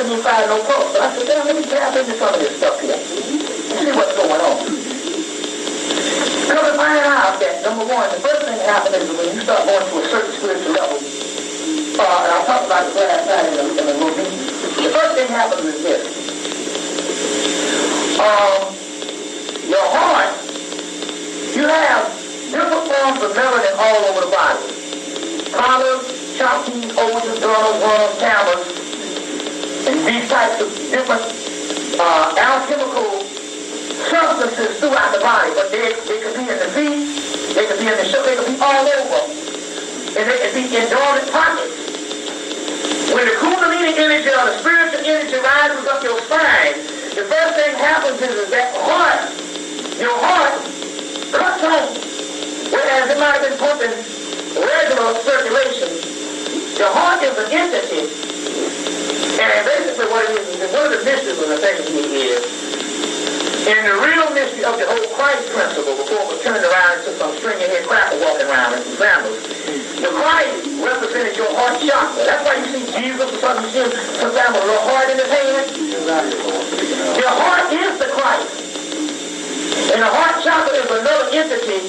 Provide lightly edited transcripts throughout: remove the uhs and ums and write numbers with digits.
didn't find no pulse. So I said, let me tap into some of this stuff here and see what's going on. Come to find out that, number one, the first thing that happens is when you start going to a certain spiritual level, and I'll talk about this last night in a movie, the first thing happens is this. Your heart, you have different forms of melanin all over the body. Collars, chockies, ozers, dullars, runners, cameras, and these types of different alchemical substances throughout the body, but they could be in the feet, they could be in the shoulder, they could be all over, and they could be in dormant pockets. When the Kundalini energy or the spiritual energy rises up your spine, the first thing happens is that your heart cuts on, whereas it might have been pumping regular circulation. Your heart is an entity, and basically what it is one of the mysteries of the thing is, and the real mystery of the whole Christ principle, before it was turned around into some stringy-head cracker walking around in some sandals, the Christ represented your heart chakra. That's why you see Jesus or something, you see sometimes with a little heart in his hand. Your heart is the Christ. And the heart chakra is another entity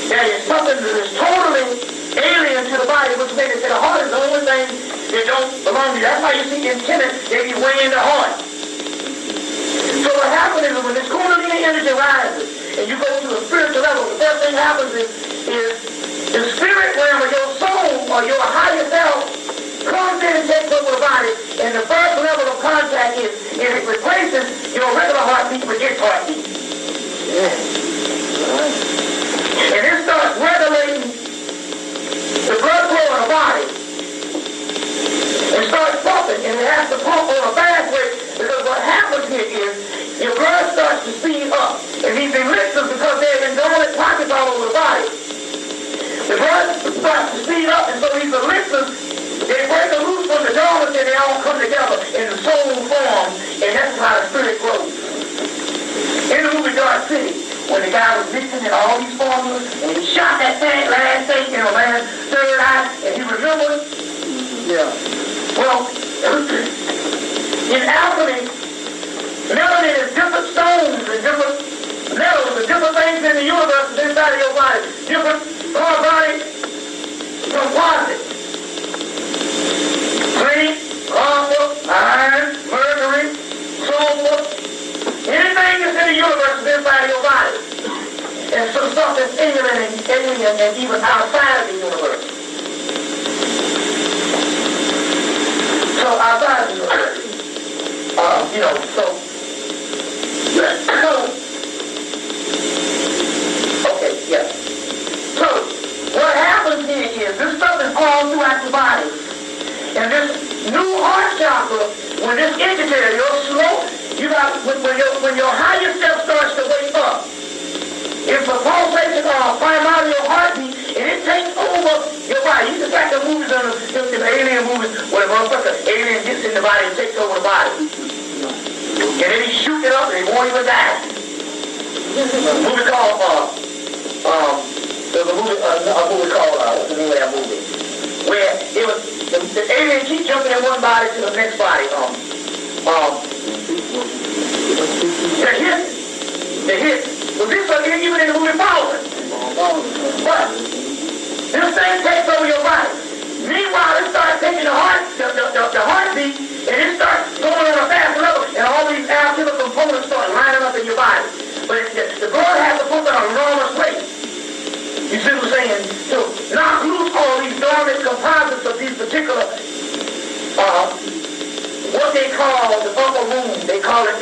that is something that is totally alien to the body, which makes it say the heart is the only thing that don't belong to you. That's why you see in tennis, they be weighing the heart. So what happens is when this Kundalini energy rises and you go to a spiritual level, the first thing happens is the spirit realm of your soul or your higher self comes in and takes over the body, and the first level of contact is it replaces your regular heartbeat with its heartbeat. And it starts regulating the blood flow in the body. It starts pumping, and it has to pump on a fast rate, because what happens here is your blood starts to speed up. And these elixirs, because they're in dormant pockets all over the body, the blood starts to speed up, and so these elixirs, they break loose from the dormant, and they all come together in the soul form, and that's how the spirit grows. In the movie Dark City, when the guy was mixing in all these formulas, and he shot that thing, last thing, man's third eye, and he remembered. Yeah. Well, in alchemy, melanin is different stones and different metals and different things in the universe inside of your body. Different carbonic composites. Zinc, copper, iron, mercury, sulfur. Anything that's in the universe is inside of your body. And some stuff that's alien and even outside of the universe. So outside of the universe. Okay, yes. So, what happens here is this stuff is all throughout the body. And this new heart chakra, when this entity, when your higher self starts to wake up, it's a pulsation of primordial heartbeat, and it takes over your body. You just like the movies the alien movies, where the motherfucker alien gets in the body and takes over the body. And then he shoots it up and he won't even die. There's a movie called, what's the name of that movie? Where it was, the alien keeps jumping in one body to the next body. The hit. Well, this one didn't even in the movie Bowser. But this thing takes over your body. Meanwhile, it starts taking the heartbeat, and it starts going on a fast level, and all these alchemical components start lining up in your body. But the blood has to pump at an enormous rate. You see what I'm saying? So knock loose all these dormant composites of these particular, what they call the upper room. They call it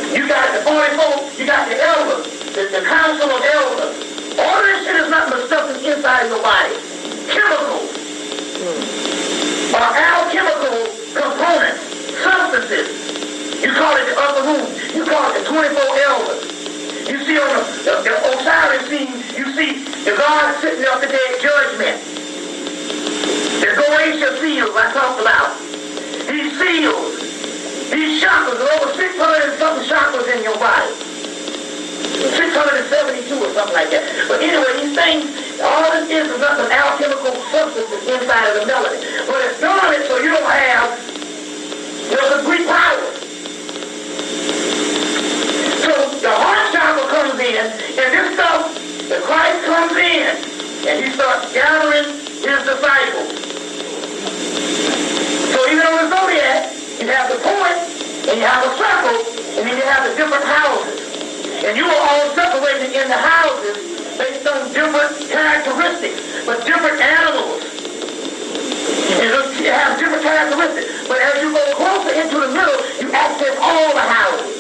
you got the 44, you got the elders, the council of elders. All this shit is nothing but stuff that's inside of your body. Chemicals. Alchemical components, substances. You call it the upper room. You call it the 24 elders. You see on the Osiris scene, you see the God sitting up today at judgment. The Goetia seals I talked about. These seals, these chakras, there are over 600 and something chakras in your body. 672 or something like that. But anyway, these things, all this is nothing but alchemical substances inside of the melanin. But it's done it so you don't have the three powers. So the heart chakra comes in, and this stuff, the Christ comes in, and he starts gathering his disciples. So even on the zodiac, you have the point, and you have a circle, and then you have the different houses. And you are all separated in the houses based on different characteristics, but different animals. And you have different characteristics. But as you go closer into the middle, you access all the houses.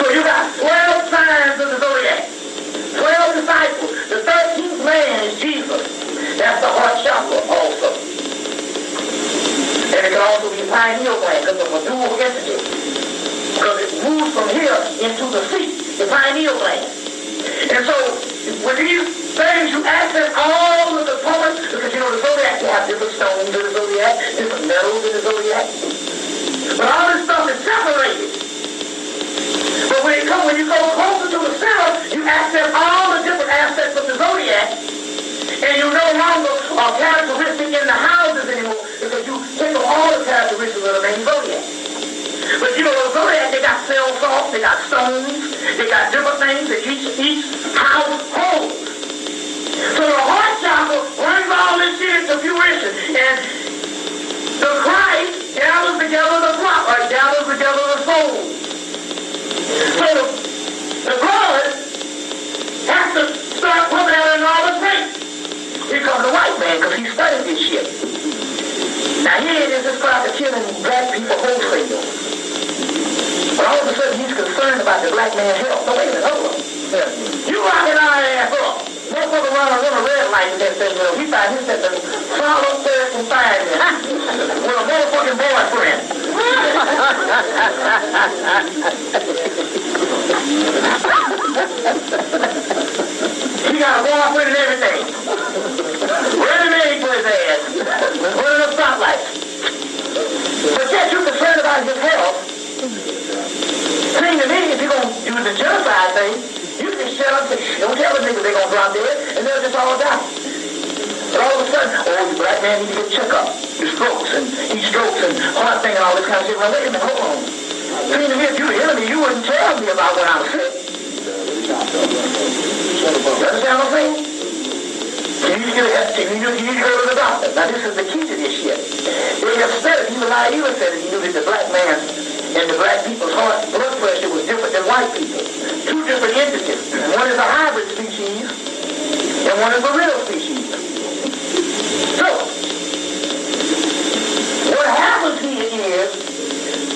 So you got 12 signs of the zodiac, 12 disciples. The 13th man is Jesus. That's the heart chakra also. And it can also be pineal gland because it's a dual entity. Because it moves from here into the seat, the pineal gland. And so with these things, you access all of the components, because you know the zodiac, you have different stones in the zodiac, different metals in the zodiac. But all this stuff is separated. But when you go closer to the center, you access all the different aspects of the zodiac, and you no longer are characteristic in the houses anymore, because you take on all the characteristics of the main zodiac. But you know, the zodiac, they got cell salts, they got stones, they got different things that each house holds. So the heart chakra brings all this shit into fruition, and the Christ gathers together the flock, or gathers together the soul. So the blood has to start coming out in all the strength. Here comes the white man, because he studied this shit. Now here it is, this crowd is killing black people wholesale. But all of a sudden he's concerned about the black man's health. No, wait a minute, hold on. You rocking our ass up. Motherfucker run a red light with that thing, he found himself a follow third and fireman with a motherfucking boyfriend. He got a boyfriend and everything. Ready-made for his ass. Running a stoplight. But yet you're concerned about his health. Seems to me, if you're going to do the genocide thing, you can shut up and don't tell the niggas they're going to drop dead, and they'll just all die. But all of a sudden, the black man needs to get checked up. His strokes and heart thing and all this kind of shit. Well, wait a minute, hold on. Seems to me, if you were enemy, you wouldn't tell me about when I was sick. You understand what I'm saying? You need to go to the doctor. Now, this is the key to this shit. They have said it, even said it, he knew that the black man and the black people's heart blood pressure was different than white people. Two different entities. One is a hybrid species, and one is a real species. So, what happens here is,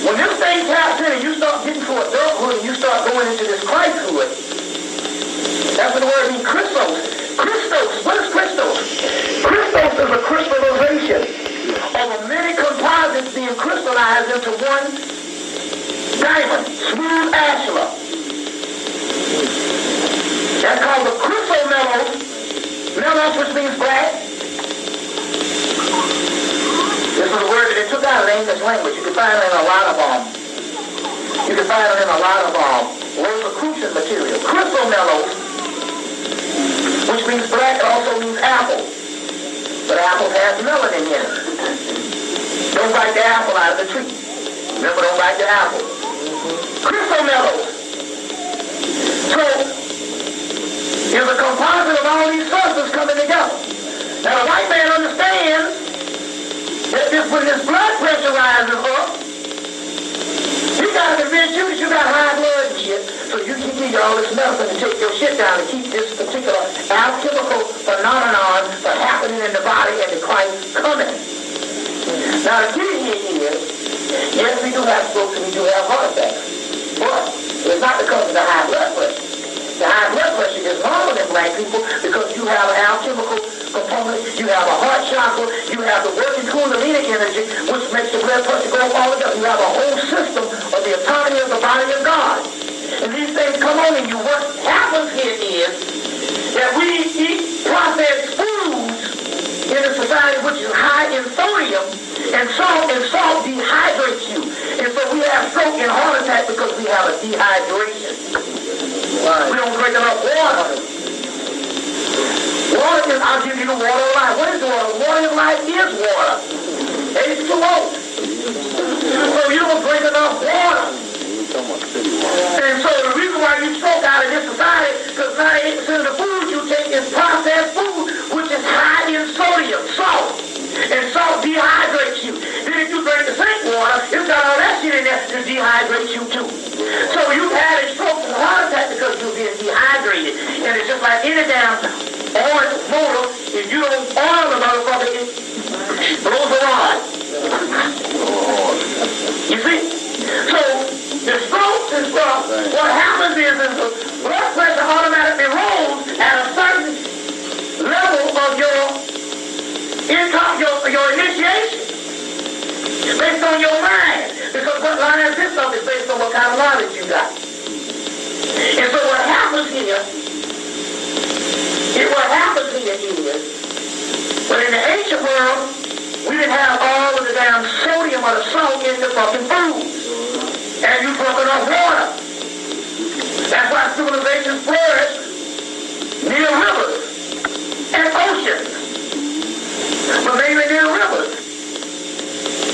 when this thing taps in and you start getting to adulthood and you start going into this ChristHood, that's what the word means, Christos. Christos, what is Christos? Christos is a crystallization of many composites being crystallized into one diamond, smooth ashlar. That's called the chrysomelos. Melos, which means black. This is a word that they took out of the English language. You can find it in a lot of Rosicrucian material. Chrysomelos, which means black, it also means apple. But apples have melanin in it. Don't bite the apple out of the tree. Remember, don't bite the apple. Chrysomelos. So, is a composite of all these substances coming together. Now, the white man understands that when this blood pressure rises up, he got to convince you that you got high blood and shit, so you can give you all this medicine to take your shit down to keep this particular alchemical phenomenon from happening in the body and the Christ coming. Now, the key here is, yes, we do have strokes and we do have heart attacks, but it's not because of the high blood pressure. The high blood pressure is normal in black people because you have an alchemical component, you have a heart chakra, you have the working kundalini energy, which makes the blood pressure go all together. You have a whole system of the autonomy of the body of God. And these things come on in you. What happens here is that we eat processed foods in a society which is high in sodium, and salt dehydrates you. And so we have stroke and heart attack because we have a dehydration. Right. We don't drink enough water. Water is, I'll give you the water of life. What is the water? Water is life. life is water. H2O. So you don't drink enough water. And so the reason why you stroke out of this society, because 98% of the food you take is processed food, which is high in sodium, salt. And salt dehydrates you. Then if you drink the sink water, it's got all that shit in there to dehydrate you too. So you've had a stroke and a heart attack because you're being dehydrated. And it's just like any damn orange motor. If you don't oil the motherfucker, it blows the rod. You see? So the strokes and stuff, what happens is the blood pressure automatically rolls at a certain level of your income, your initiation, based on your mind. Because what lines this up is based on what kind of knowledge you got. And so what happens here is, but in the ancient world, we didn't have all of the damn sodium or the salt in the fucking food. And you drunk enough water. That's why civilizations flourished near rivers and oceans. But mainly near rivers.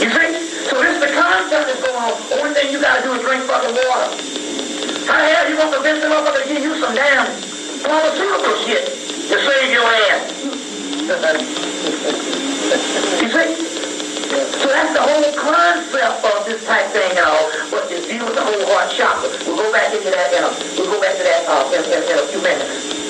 You see? So this is the concept that's going on. The only thing you gotta do is drink fucking water. How the hell you gonna convince them up to give you some damn pharmaceutical shit to save your ass? You see? So that's the whole concept of this type thing, but to deal with the whole heart chakra. We'll go back into that in a few minutes.